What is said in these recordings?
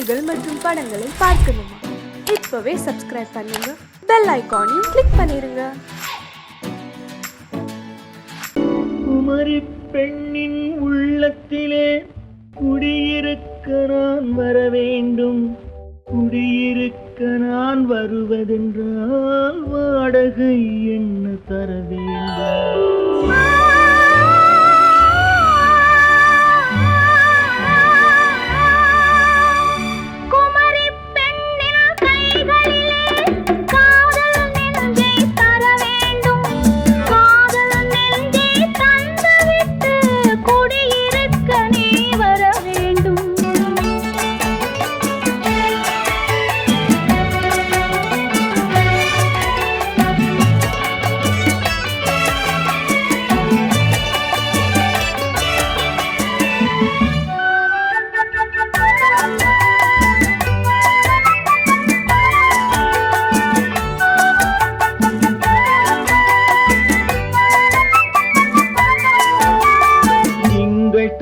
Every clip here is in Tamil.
செய்திகள் மற்றும் படங்களை பார்க்கணுமா? இப்பவே சப்ஸ்கிரைப் பண்ணுங்க, பெல் ஐகானையும் கிளிக் பண்ணிருங்க. குமரி பெண்ணின் உள்ளத்திலே குடியிருக்க நான் வர வேண்டும். குடியிருக்க நான் வருவதென்றால் வாடகை என்ன தர வேண்டும்?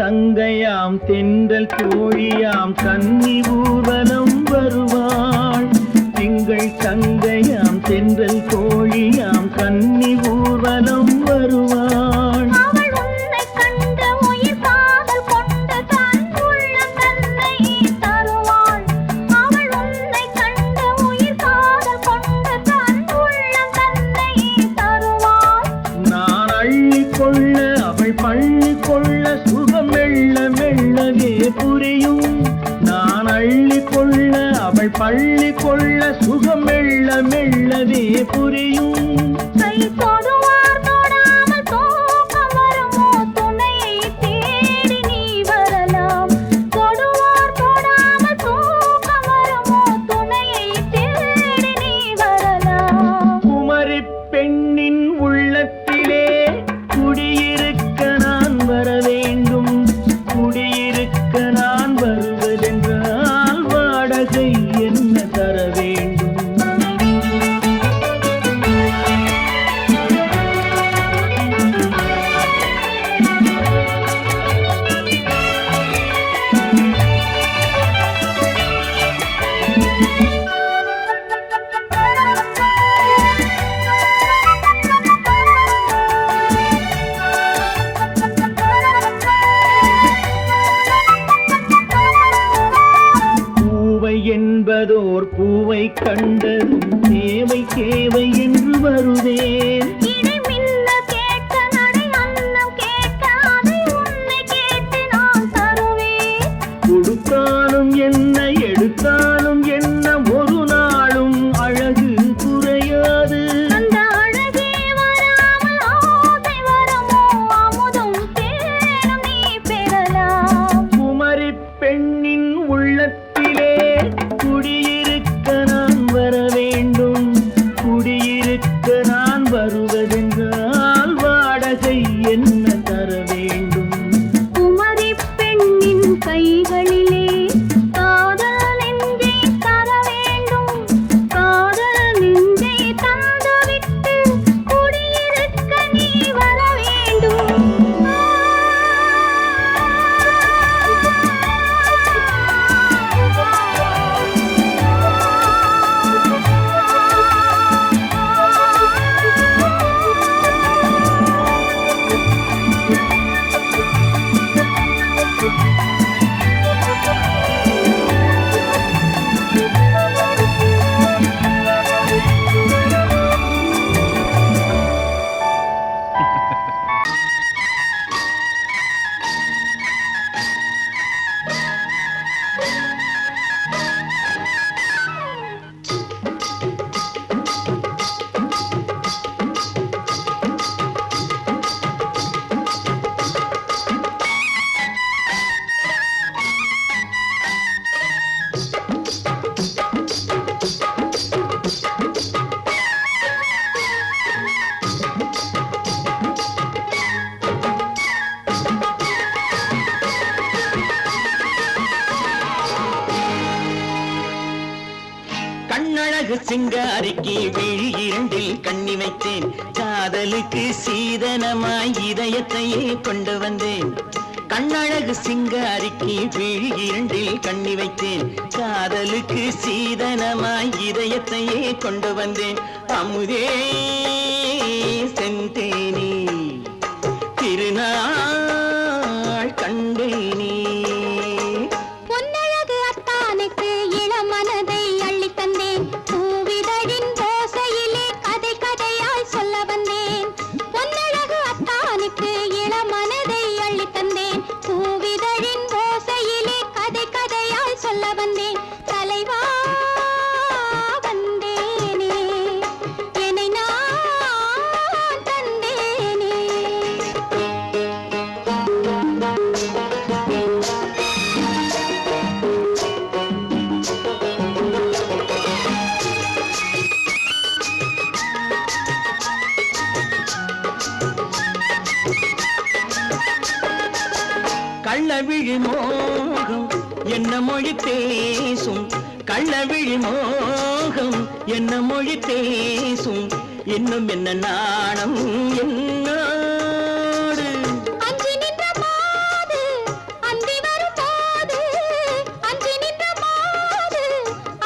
தங்கையாம் தென்றல் தோழியாம் கன்னி ஊர்வலம் வருவாள். திங்கள் தங்கையாம் தென்றல் தோழியாம் கன்னி ஊர்வலம் வருவாள். நான் அள்ளி கொள்ள அவள் பள்ளி கொள்ள சுகம் மெல்ல மெல்லவே புரியும். நான் அள்ளி கொள்ள அவள் பள்ளி கொள்ள சுகம் மெல்ல மெல்லவே புரியும். குமரி பெண்ணின் உள்ளத்திலே குடியிருக்க நான் வர வேண்டும். குடியிருக்க நான் வருவதென்றால் வாடகை என்ன தர வேண்டும்? என்பதோர் பூவை கண்டதும் தேவை தேவை என்று வருவேன். கொடுத்தாலும் என்ன எடுத்தாலும் என்ன ஒரு நாளும் அழகு குறையாது. குமரி பெண்ணின் உள்ளத்திலே குடியிருக்க நான் வர வேண்டும். குடியிருக்க நான் வருவதென்றால் வாடகை என்ன தர வேண்டும்? குமரி பெண்ணின் கைகளிலே காதல் நெஞ்சை தர வேண்டும். காதல் நெஞ்சை தந்துவிட்டு குடியிருக்க நீ வர வேண்டும். கண்ணழகு சிங்காரிக்கு விழி இரண்டில் கண்ணி வைத்தேன். காதலுக்கு சீதனமாய் இதயத்தையே கொண்டு வந்தேன். கண்ணழகு சிங்காரிக்கு விழி இரண்டில் கண்ணி வைத்தேன் காதலுக்கு சீதனமாய் இதயத்தையே கொண்டு வந்தேன் அமுதே செந்தேனே திருநாள் கண்டேனே பொன்னழகு அத்தானுக்கு இளமனதை அள்ளித் தந்தேன் பூவிதழின் ஓசையிலே கதை கதையாய் சொல்ல வந்தேன் பொன்னழகு அத்தானுக்கு இளமனதை அள்ளித் தந்தேன் பூவிதழின் ஓசையிலே கதை கதையாய் சொல்ல வந்தேன் தலைவா வந்தேனே என்னை நான் தந்தேனே கள்ளவிழி மோகம் என்ன மொழி பேசும் கள்ளவிழி மோகம் என்ன மொழி பேசும் இன்னும் என்ன நாணம் என்னோடு அஞ்சி நின்ற மாது அந்தி வரும் போது அஞ்சி நின்ற மாது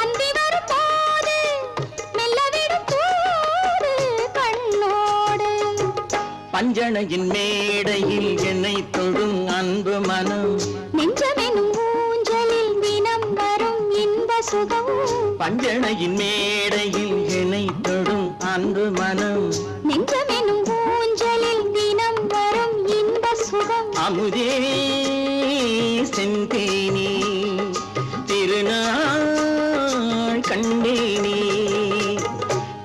அந்தி வரும் போது மெல்ல விடும் தூது கண்ணோடு பஞ்சணையின் மேடையில் என்னை தொழும் அன்பு மனம் நெஞ்சமெனும் ஊஞ்சலில் தினம் வரும் இன்ப சுகம் பஞ்சணையின் மேடையில் என்னை தொடும் அன்பு மனம் நெஞ்சமெனும் ஊஞ்சலில் தினம் வரும் இன்ப சுகம் அமுதே செந்தேனே திருநாள் கண்டேனே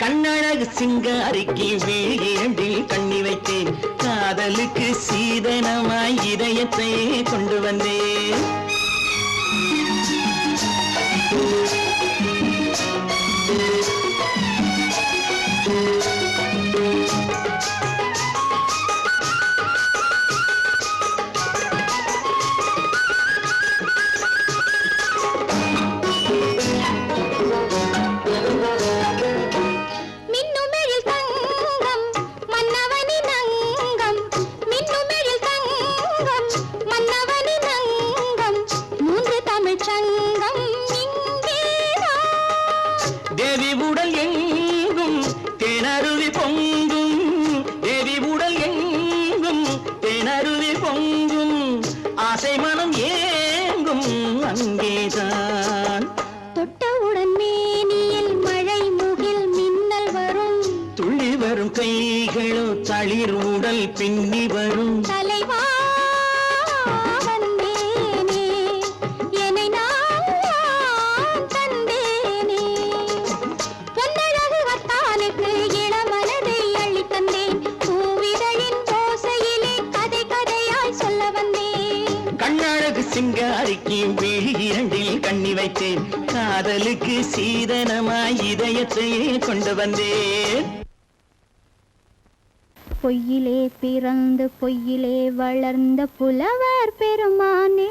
கண்ணழகு சிங்காரிக்கு விழி இரண்டில் கண்ணி வைத்தேன் காதலுக்கு சீதனமாய் இதயத்தை கொண்டு வந்தேன் மின்னுமெழில் தங்கம் மன்னவனின் அங்கம் மின்னுமெழில் தங்கம் மன்னவனின் அங்கம் மூன்று தமிழ்ச் சங்கம் இங்கேதான் தேவி உடல் எங்கும் தேனருவி பொங்கும் தேவி உடல் எங்கும் தேனருவி பொங்கும் ஆசை மனம் ஏங்கும் அங்கேதான் தொட்டவுடன் மேனியில் மழை முகில் மின்னல் வரும் துள்ளி வரும் கைகளோ தளிர் உடல் பின்னி வரும் தலைவா வந்தேனே என்னை நான் தந்தேனே பொன்னழகு அத்தானுக்கு இளமனதை அள்ளித் தந்தேன் பூவிதழின் ஓசையிலே கதை கதையாய் சொல்ல வந்தேன் கண்ணழகு சிங்காரிக்கு விழி இரண்டில் கண்ணி வைத்தேன் காதலுக்கு சீதனமாய் இதயத்தையே கொண்டு வந்தேன் பொய்யிலே பிறந்து பொய்யிலே வளர்ந்த புலவர் பெருமானே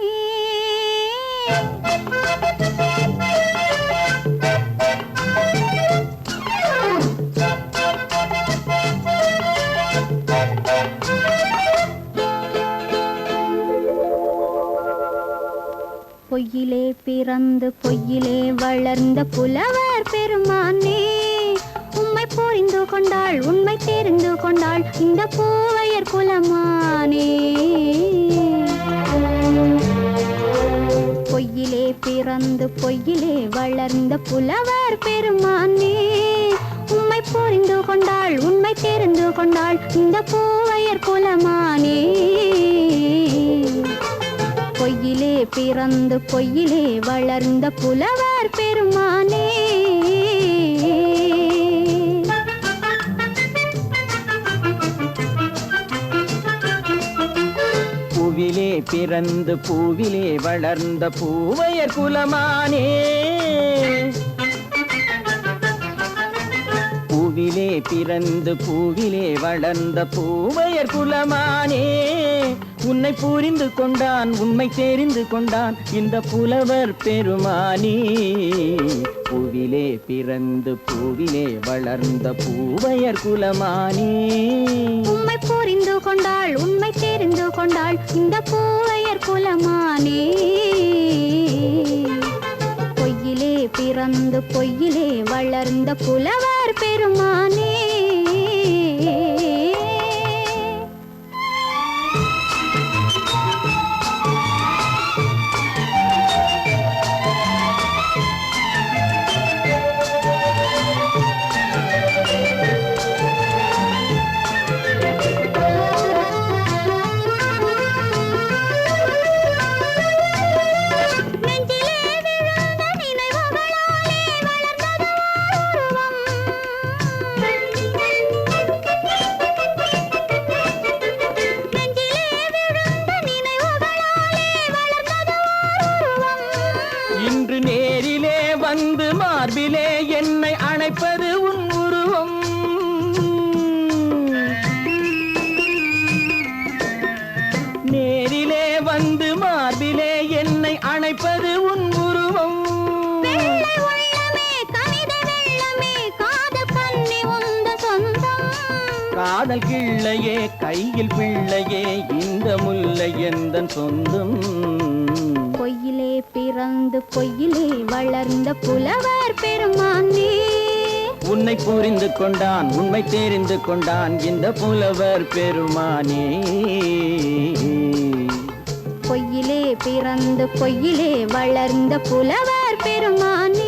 பொய்யிலே பிறந்து பொய்யிலே வளர்ந்த புலவர் பெருமானே உம்மை புரிந்து கொண்டாள் உண்மை தெரிந்து கொண்டாள் இந்த பூவையர் குலமானே பொய்யிலே பிறந்து பொய்யிலே வளர்ந்த புலவர் பெருமானே உம்மை புரிந்து கொண்டாள் உண்மை தெரிந்து கொண்டாள் இந்த பூவையர் குலமானே பொய்யிலே பிறந்து பொய்யிலே வளர்ந்த புலவர் பெருமானே பூவிலே பிறந்து பூவிலே வளர்ந்த பூவையர் குலமானே பூவிலே பிறந்து பூவிலே வளர்ந்த பூவையர் குலமானே உன்னை புரிந்து கொண்டான் உண்மை தெரிந்து கொண்டான் இந்த புலவர் பெருமானி. பூவிலே பிறந்து பூவிலே வளர்ந்த பூவையர் குலமானி. உண்மை புரிந்து கொண்டாள் உண்மை தெரிந்து கொண்டாள் இந்த பூவையர் குலமானே. பொய்யிலே பிறந்து பொய்யிலே வளர்ந்த புலவர் பெருமானே. இன்று நேரிலே வந்து மார்பிலே என்னை அணைப்பது உன் உருவம். நேரிலே வந்து மார்பிலே என்னை அணைப்பது உன் உருவம். காதல் கிள்ளையே கையில் பிள்ளையே இந்த முல்லை எந்தன் சொந்தம். பொய்யிலே பிறந்து பொய்யிலே வளர்ந்த புலவர் பெருமானே. உன்னை புரிந்து கொண்டான் உண்மை தெரிந்து கொண்டான் இந்த புலவர் பெருமானே. பொய்யிலே பிறந்து பொய்யிலே வளர்ந்த புலவர் பெருமானே.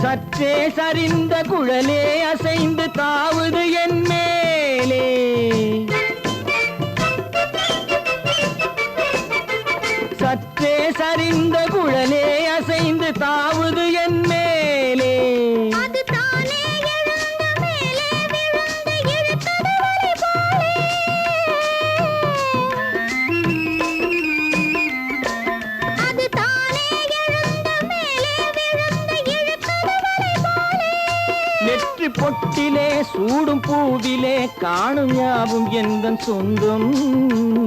சற்றே சரிந்த குழலே அசைந்து தாவுது என் மேலே. சற்றே சரிந்த குழலே அசைந்து தாவுது என் மேலே. நெற்றி பொட்டிலே சூடும் பூவிலே காணும் யாவும் எந்தன் சொந்தம்.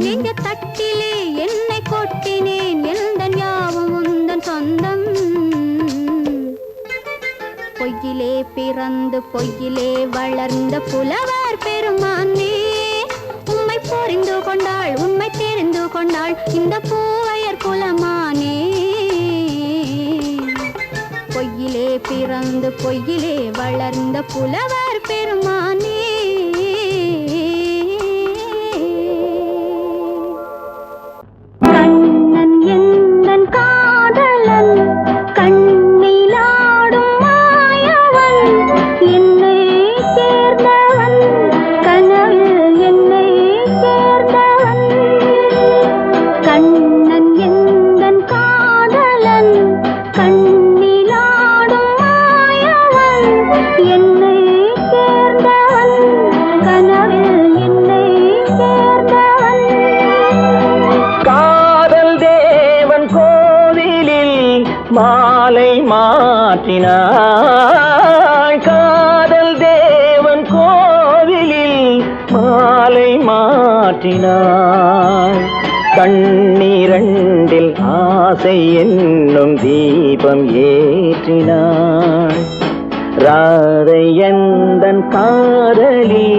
நெஞ்ச தட்டிலே என்னை கொட்டினேன் எந்தன் யாவும் உந்தன் சொந்தம். பொய்யிலே பிறந்து பொய்யிலே வளர்ந்த புலவர் பெருமானே. உண்மை புரிந்து கொண்டாள் உண்மை தெரிந்து கொண்டாள் இந்த பூவையர் குலமானே. பொய்யிலே பிறந்து பொய்யிலே வளர்ந்த புலவர் பெருமானே. கண்ணன் எந்தன் காதலன் கண்ணிலாடும் மாயவன் என்னை சேர்ந்தவன் கனவில் என்னை சேர்ந்தவன். கண்ணன் எந்தன் காதலன் கண்ணிலாடும் மாயவன் என்னை சேர்ந்தவன் கனவில் என்னை சேர்ந்தவன். காதல் தேவன் கோவிலில் மாலை மாற்றினாய். காதல் தேவன் கோவிலில் மாலை மாற்றினாய். கண்ணீரண்டில் ஆசை என்னும் தீபம் ஏற்றினாய். ராதை எந்தன் காதலி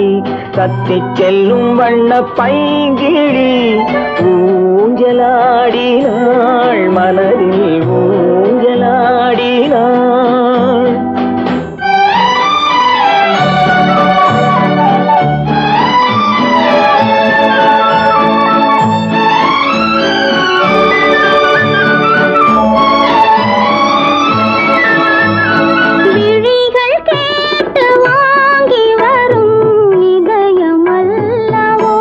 கத்திச் செல்லும் வண்ண பைங்கிழி ஊஞ்சலாடினாள் மனதில் ஊஞ்சலாடினாள். விழிகள் கேட்டு வாங்கி வரும் இதயமல்லவோ.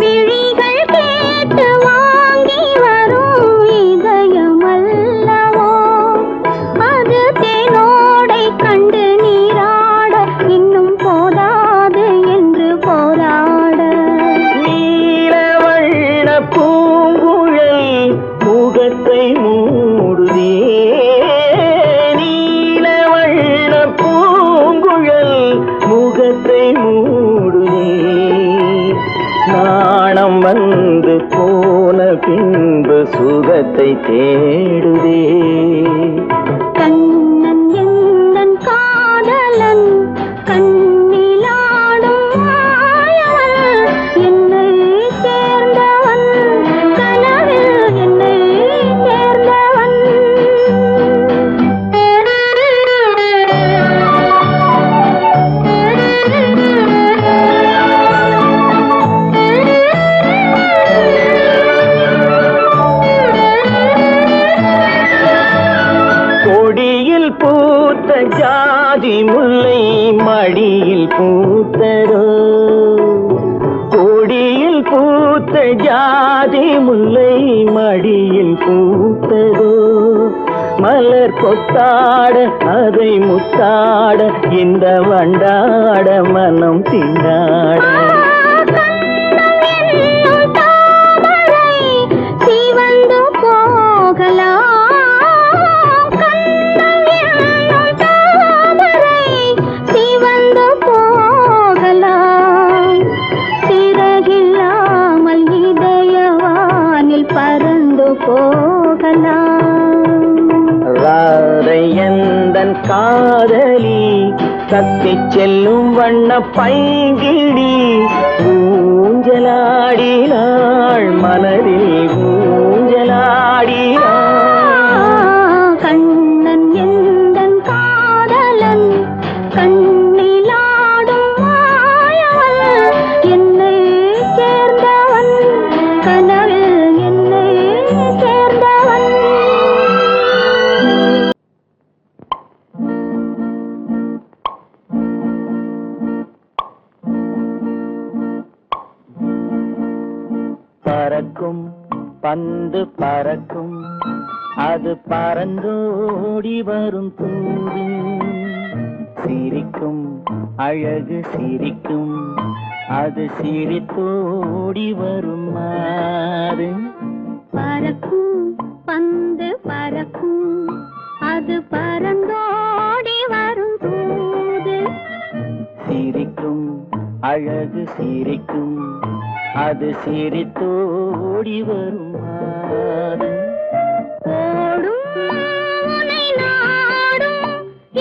விழிகள் கேட்டு வாங்கி வரும் இதயம் விழியை மூடுதே. நாணம் வந்து போன பின்பு சுகத்தை தேடுதே. கண்ணன் எந்தன் காதலன் கண்ணிலாடும் மாயவன் என்னை சேர்ந்தவன் கனவில் என்னை சேர்ந்தவன். கொடியில் பூத்த ஜாதி முல்லை மடியில் பூத்ததோ. கொடியில் பூத்த ஜாதி முல்லை மடியில் பூத்ததோ. மலர் கொத்தாட அதை முத்தாட இந்த வண்டாட மனம் திண்டாட. சிவந்து போகலாம் சிவந்து போகலாம் சிறகில்லாமல் இதயவானில் பறந்து போகலாம். ராதை எந்தன் காதலி கத்திச் செல்லும் வண்ண பைங்கிடி ஊஞ்சலாடினாள் மனதில் ஊஞ்சலாடினாள். கண்ணன் எந்தன் காதலன் கண்ணிலாடும் மாயவன் என்னை சேர்ந்தவன் கனவில் என்னை சேர்ந்தவன். பறக்கும் பந்து பறக்கும் அது பறந்தோடி வரும் தூது. சிரிக்கும் அழகு சிரிக்கும் அது சிரித்தோடி வரும் மாறு. பறக்கும் பந்து பறக்கும் அது பறந்தோடி வரும் தூது. சிரிக்கும் அழகு சிரிக்கும் அது சிரித்தோடி வரும் மாறு. ஓடும் உன்னை நாடும்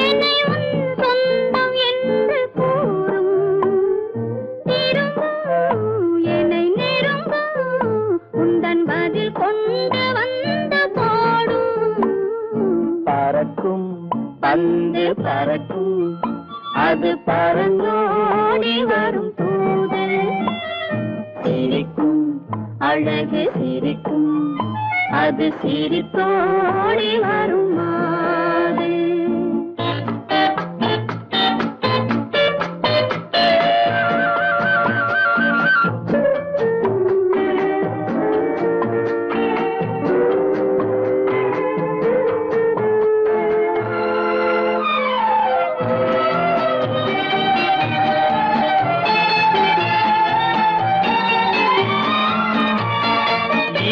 என்னை உன் சொந்தம் என்று கூறும். திரும்பும் என்னை நெருங்கும் உந்தன் பதில் கொண்டு வந்து போடும். பறக்கும் பந்து பறக்கும் அது பறந்தோடி வரும் தூது. சிரிக்கும் அழகு சிரிக்கும் அது சிரித்தோடி வரும் மாறு.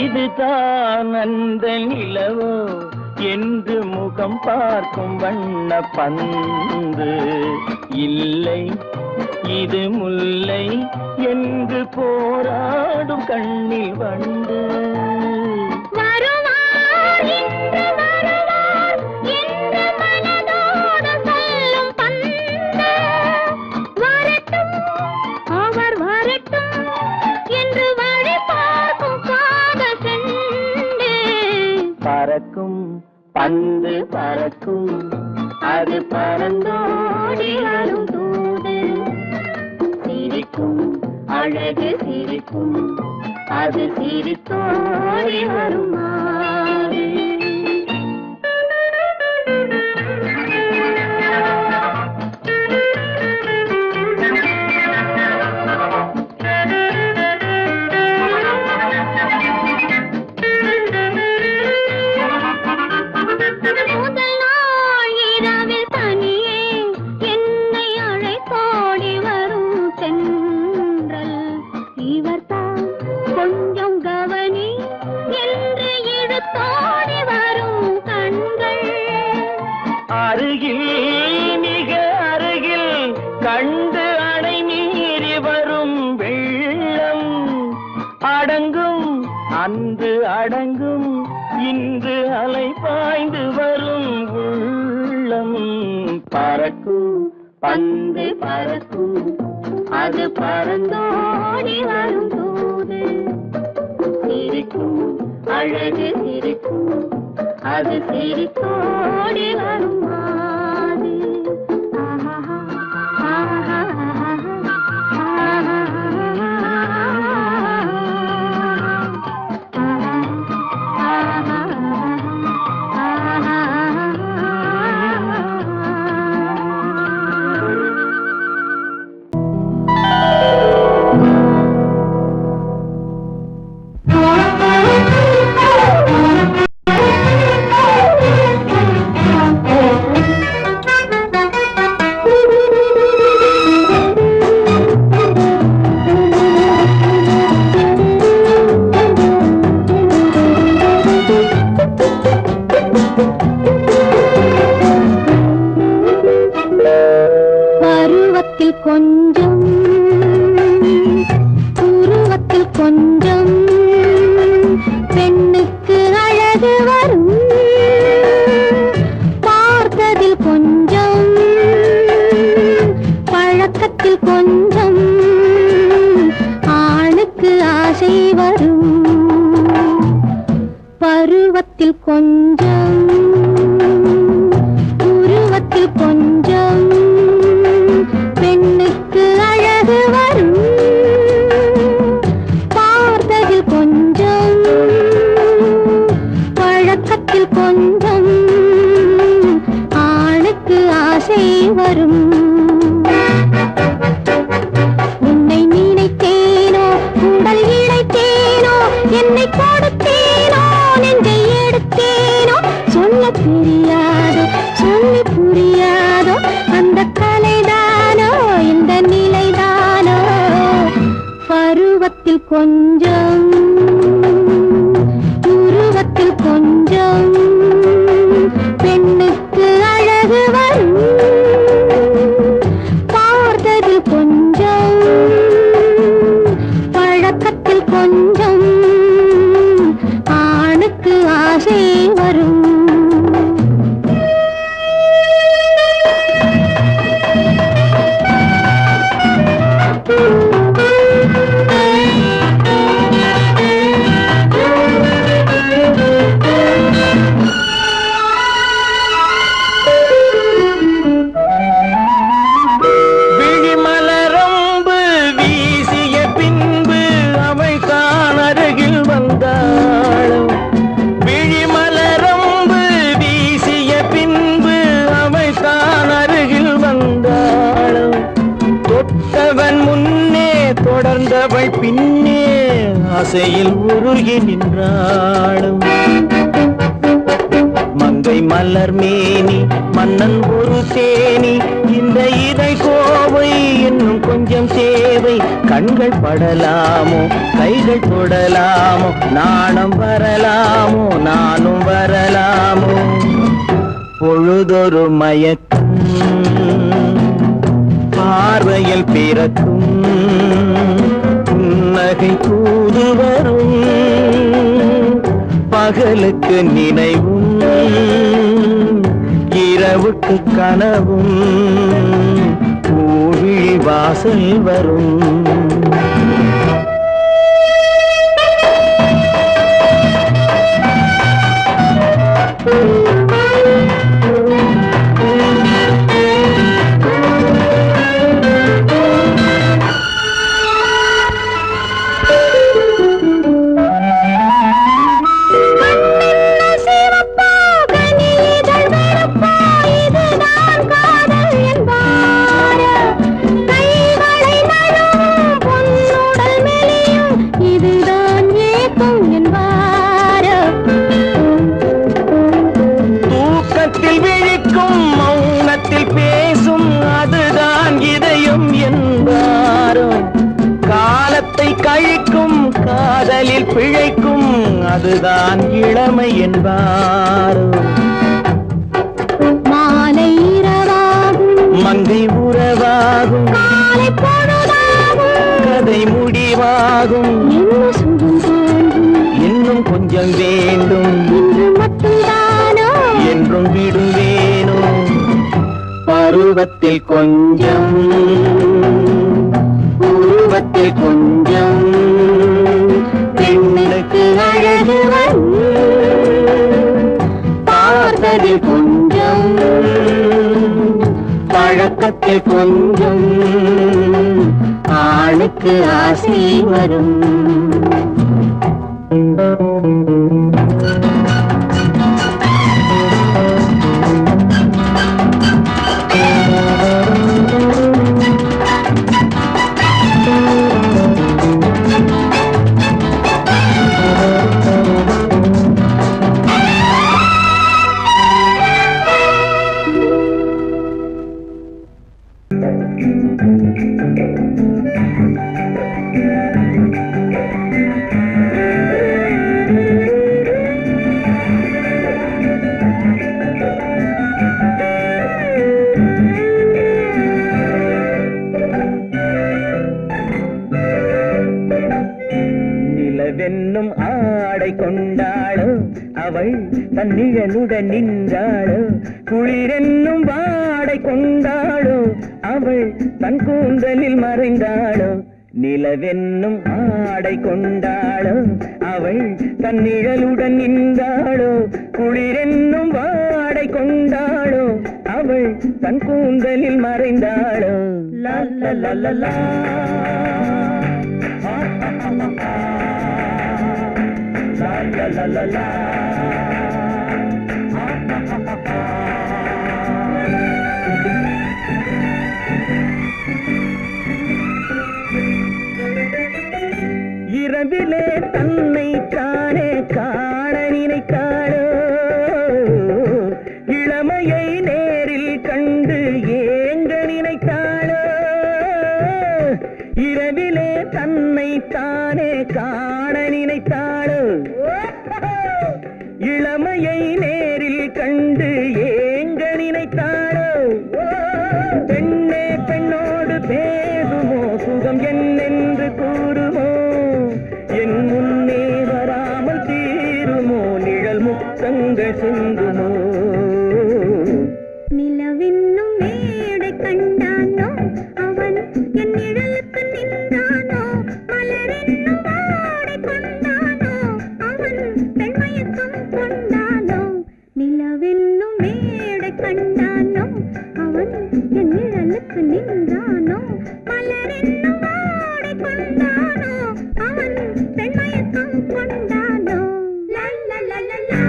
இதுதான் அந்த நிலவோ என்று முகம் பார்க்கும் வண்ண பந்து. இல்லை இது முல்லை என்று போராடும் கண்ணில் வண்டு. வருவார் இன்று வருவார் என்று மனதோடு சொல்லும் பந்து. வரட்டும் அவர் வரட்டும் என்று வழி பார்க்கும் காதல் செண்டு. பறக்கும் பந்து பறக்கும் அது பறந்தோடி வரும் தூது. சிரிக்கும் அழகு சிரிக்கும் அது சிரித்தோடி வரும் மாறு. முதல் நாள் இரவில் தனியே என்னை அழைத்தோடி வரும் தென்றல். இவர்தான் கொஞ்சம் கவனி என்று இழுத்தோ அன்று அடங்கும் இன்று அலை பாய்ந்து வரும் உள்ளம் பறக்கும் பந்து பறக்கும் அது பறந்தோடி வரும் போது சிரிக்கும் அழகு சிரிக்கும் அது சிரித்தோடி வரும் மாது. பருவத்தில் கொஞ்சம் உருவத்தில் கொஞ்சம் பெண்ணுக்கு அழகு வரும். பார்த்ததில் கொஞ்சம் பழக்கத்தில் கொஞ்சம் ஆணுக்கு ஆசை வரும். பருவத்தில் கொஞ்சம் உருவத்தில் கொஞ்சம் பெண்ணுக்கு அழகு வரும். பார்த்ததில் கொஞ்சம் பழக்கத்தில் கொஞ்சம் ஆணுக்கு ஆசை வரும். உன்னை நினைத்தேனோ உடல் இழைத்தேனோ என்னை கொடுத்தேனோ நெஞ்சை எடுத்தேனோ சொல்ல தெரியாதோ சொல்லி புரியாதோ அந்த கலைதானோ இந்த நிலைதானோ. பருவத்தில் கொஞ்சம் உருவத்தில் கொஞ்சம் பெண்ணுக்கு அழகு வரும். பார்த்ததில் கொஞ்சம் பழக்கத்தில் கொஞ்சம் ஆணுக்கு ஆசை வரும். விழிமலரம்பு வீசிய பின்பு அவை தான் அருகில் வந்தாளும். விழிமலரம்பு வீசிய பின்பு அவை தான் அருகில் வந்தாளும். தொட்டவன் முன்னே தொடர்ந்தவள் பின்னே ஆசையில் உருகி நின்றாளும். மங்கை மலர் மேனி மன்னன் ஒரு தேனி இந்த இதை கோவை இன்னும் கொஞ்சம் தேவை. கண்கள் படலாமோ கைகள் தொடலாமோ நாணம் வரலாமோ நானும் வரலாமோ. பொழுதொரு மயக்கம் பார்வையில் பிறக்கும் புன்னகை தூது வரும். பகலுக்கு நினைவும் இரவுக்கு கனவும் பூவிழி வாசல் வரும். கழிக்கும் காதலில் பிழைக்கும் அதுதான் இளமை என்பாரோ. மாலை இரவாகும் மங்கை உறவாகும் காலை பொழுதாகும் கதை முடிவாகும் என்ன சுகம் தோன்றும் என்ன கொஞ்சம் வேண்டும் இன்று மட்டும்தானோ என்றும் விடுவேனோ பருவத்தில் கொஞ்சம் உருவத்தில் கொஞ்சம் பெண்ணுக்கு அழகு வரும் பார்த்ததில் கொஞ்சம் பழக்கத்தில் கொஞ்சம் ஆளுக்கு ஆசை வரும் நிலவென்னும் ஆடை கொண்டாளோ அவள் தன் நிழலுடன் நின்றாளோ குளிரென்னும் வாடை கொண்டாளோ அவள் தன் கூந்தலில் மறைந்தாளோ நிலவென்னும் ஆடை கொண்டாளோ அவள் தன் நிழலுடன் நின்றாளோ குளிரென்னும் வாடை கொண்டாளோ அவள் தன் கூந்தலில் மறைந்தாளோ லா லா லா லா லா la la la la இரவிலே தன்னை தானே காண நினைத்தாளோ இளமையை நேரில் கண்டு ஏங்க நினைத்தாளோ இரவிலே தன்னை தானே காண நினைத்தாளோ இளமையை நேரில் கண்டு ஏங்க நினைத்தாளோ பெண்ணே பெண்ணோடு பேசுமோ சுகம் என்னென்று கூறுமோ என் முன்னே வராமல் தீருமோ நிழல் முத்தங்கள் சிந்துமோ நிலவென்னும் மேடை கண்டானோ அவன் என் நிழலுக்கு நின்றானோ மலரென்னும் ஆடை கொண்டானோ அவன் பெண்மயக்கம் கொண்டானோ நிலவென்னும் மேடை கண்டானோ அவன் என் நிழலுக்கு நின்றானோ மலரென்னும் ஆடை கொண்டானோ அவன் பெண்மயக்கம் கொண்டானோ லா லா லா லா லா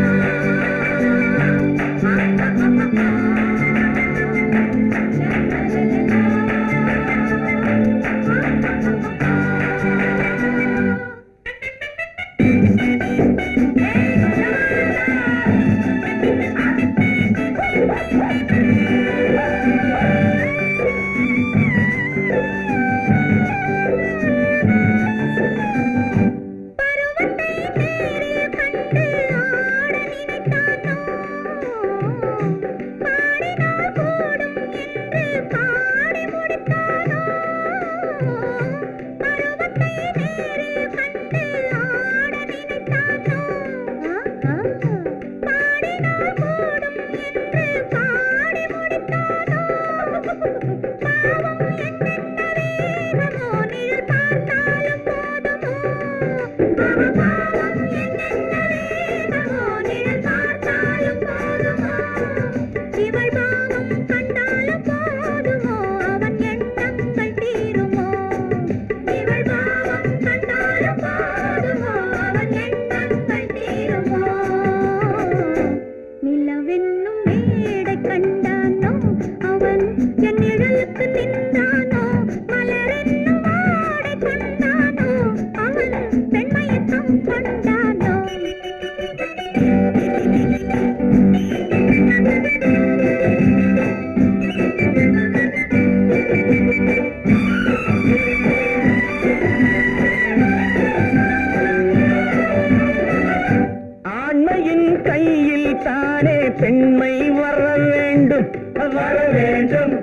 பெண்மை வர வேண்டும் வர வேண்டும்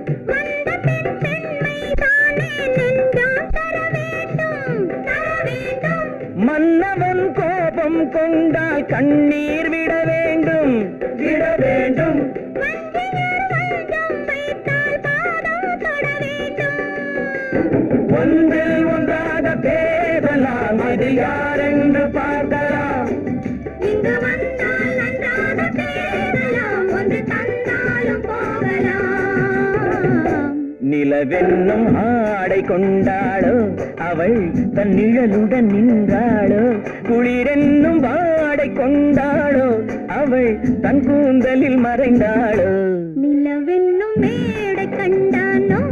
மன்னவன் கோபம் கோபம் கொண்டால் கண்ணீர் விட வேண்டும் விட வேண்டும். ஒன்றில் ஒன்றாக பேசலாம், அது யாரென்று பார்க்கலாம். இங்கு வந்தால் நன்றாக பேசலாம், ஒன்று தந்தாலும் போகலாம். நிலவென்னும் ஆடை கொண்டாளோ அவள் தன் நிழலுடன் நின்றாளோ, குளிரென்னும் வாடை கொண்டாளோ அவள் தன் கூந்தலில் மறைந்தாளோ. நிலவென்னும் மேடை கண்டானோ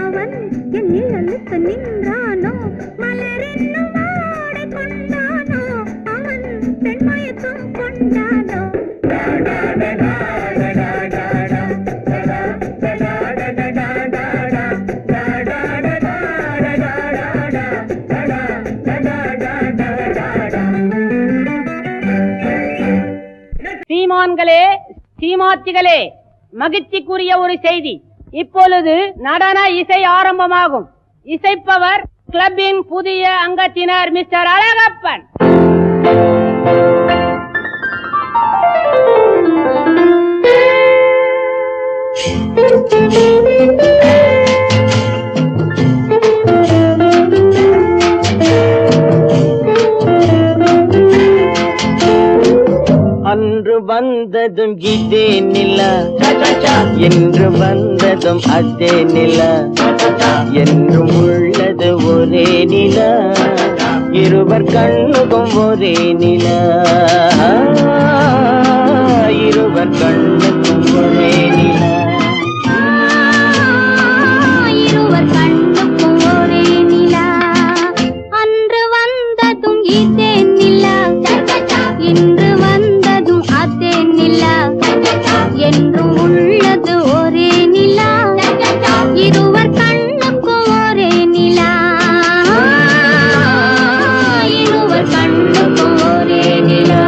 அவன் என் நிழலுக்கு நின்றானோ, மலரென்னும் வாடை கொண்டானோ அவன் பெண்மயக்கம் கொண்டானோ. சீமான்களே, சீமாத்திகளே, மகிழ்ச்சிக்குரிய ஒரு செய்தி. இப்பொழுது நடன இசை ஆரம்பமாகும். இசைப்பவர் கிளப்பின் புதிய அங்கத்தினர் மிஸ்டர் அழகப்பன். அன்று வந்ததும் இதே நிலா, என்று வந்ததும் அதே நிலா, என்றும் உள்ளது ஒரே நிலா, இருவர் கண்ணுக்கும் ஒரே நிலா, இருவர் கண்ணுக்கும் ஒரே நிலா, இருவர் கண்ணுக்கும் ஒரே நிலா. அன்று வந்ததும் இதே நிலா, இன்று வந்ததும் அதே நிலா, என்றும் உள்ளது ஒரே நிலா, இருவர் கண்ணுக்கும் ஒரே நிலா, இருவர் கண்ணுக்கும் ஒரே நிலா.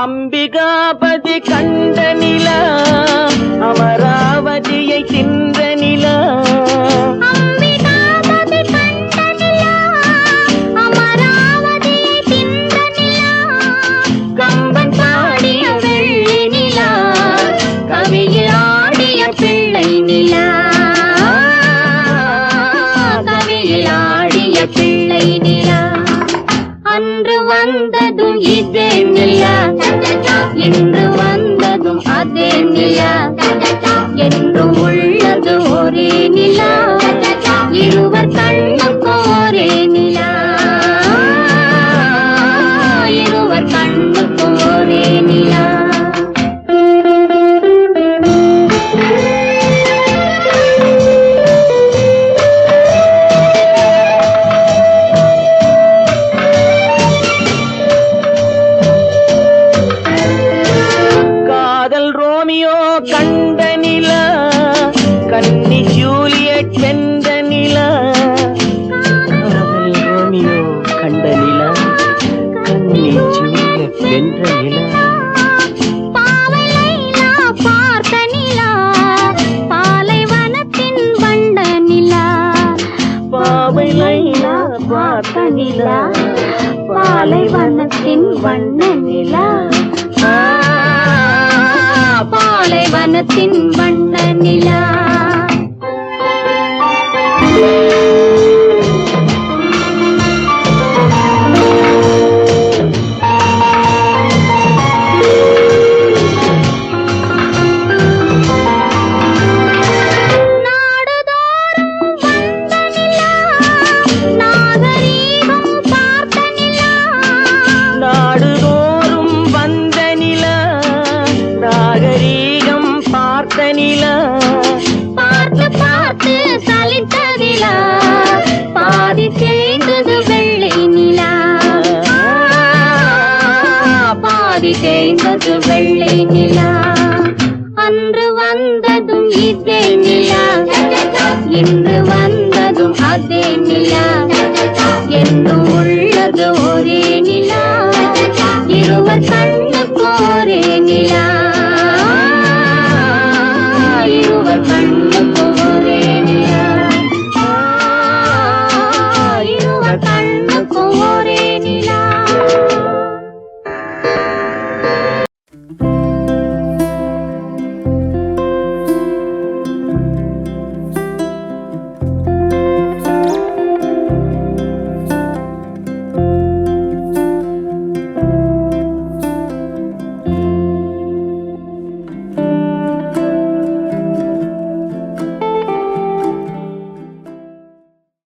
அம்பிகாபதி கண்ட நிலா, அமராவதியை தின்ற நிலா, அம்பிகாபதி கண்ட நிலா, அமராவதியை தின்ற நிலா, கம்பன் பாடிய வெள்ளி நிலா, கவியில் ஆடிய பிள்ளை நிலா, கவியில் ஆடிய பிள்ளை நிலா. அன்று வந்ததும் இதே நிலா, இன்று வந்ததும் அதே நிலா, என்றும் உள்ளது ஒரே நிலா, இருவர் கண்ணுக்கும் ஒரே நிலா, இருவர் கண்ணுக்கும் ஒரே நிலா. ரோமியோ கண்ட நிலா, கன்னி ஜூலியட் வென்ற நிலா, காதல் ரோமியோ கண்ட நிலா, கன்னி ஜூலியட் வென்ற நிலா, பாவை லைலா பார்த்த நிலா, பாலைவனத்தின் வண்ட நிலா, பாவை லைலா பார்த்த நிலா, பாலைவனத்தின் வண்ண நிலா, பாலைவனத்தின் வண்ண நிலா.